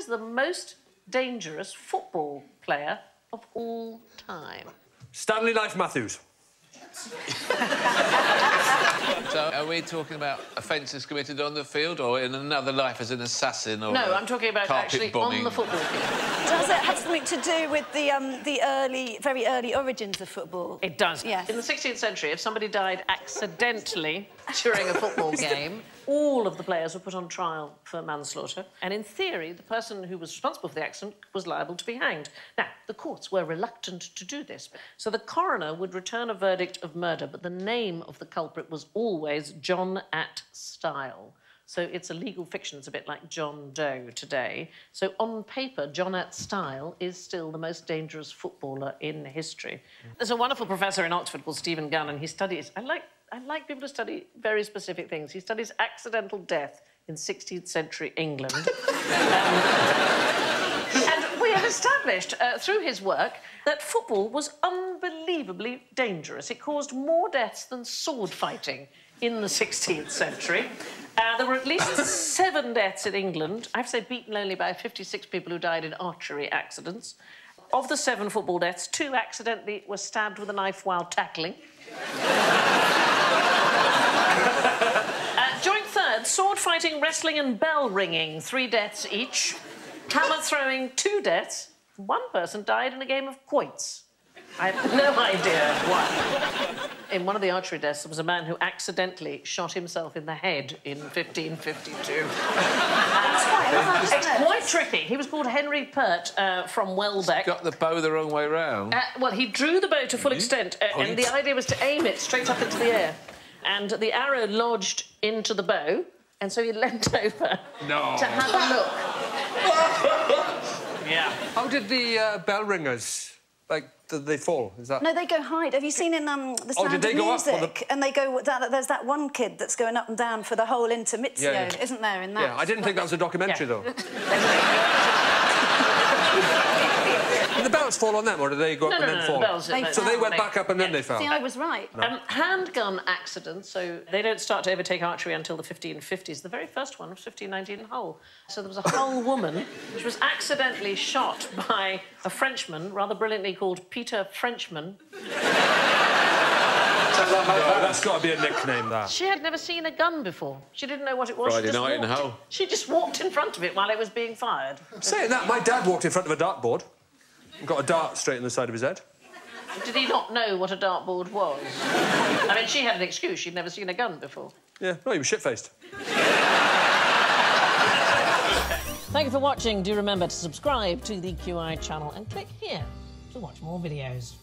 is the most dangerous football player of all time? Stanley Life Matthews. So, are we talking about offences committed on the field or in another life as an assassin or No, I'm talking about actually bombing? on the football field. Does it have something to do with the very early origins of football? It does. Yes. In the 16th century, if somebody died accidentally during a football game, all of the players were put on trial for manslaughter, and in theory, the person who was responsible for the accident was liable to be hanged. Now, the courts were reluctant to do this, so the coroner would return a verdict of murder, but the name of the culprit was always John at Stile. So it's a legal fiction. It's a bit like John Doe today. So on paper, John at Stile is still the most dangerous footballer in history. There's a wonderful professor in Oxford called Stephen Gunn, and he studies... I like people to study very specific things. He studies accidental death in 16th century England. And we have established, through his work, that football was unbelievably dangerous. It caused more deaths than sword fighting in the 16th century. There were at least 7 deaths in England. I have to say, beaten only by 56 people who died in archery accidents. Of the 7 football deaths, 2 accidentally were stabbed with a knife while tackling. Joint third, sword fighting, wrestling and bell ringing, 3 deaths each. Hammer throwing, 2 deaths. 1 person died in a game of quoits. I have no idea why. In one of the archery deaths, there was a man who accidentally shot himself in the head in 1552. It's quite tricky. He was called Henry Pert from Welbeck. Got the bow the wrong way round. Well, he drew the bow to full extent, and the idea was to aim it straight up into the air. And the arrow lodged into the bow, and so he leant over to have a look. Yeah. How did the bell ringers, like, did they fall? Is that... No, they go hide. Have you seen in The Sound did they of go up Music? And they go down... There's that one kid that's going up and down for the whole intermezzo, isn't there, in that? Yeah, I didn't think that was a documentary, though. Did the bells fall on them, or did they go up and then fall? So they went back up and then they fell? See, I was right. Handgun accidents, so they don't start to overtake archery until the 1550s. The very first one was 1519 in Hull. So there was a Hull woman which was accidentally shot by a Frenchman, rather brilliantly called Peter Frenchman. That's got to be a nickname, that. She had never seen a gun before. She didn't know what it was. Friday night in Hull. She just walked in front of it while it was being fired. Saying that, my dad walked in front of a dartboard and got a dart straight in the side of his head. Did he not know what a dartboard was? I mean, she had an excuse. She'd never seen a gun before. Yeah, no, he was shit-faced. Thank you for watching. Do remember to subscribe to the QI channel and click here to watch more videos.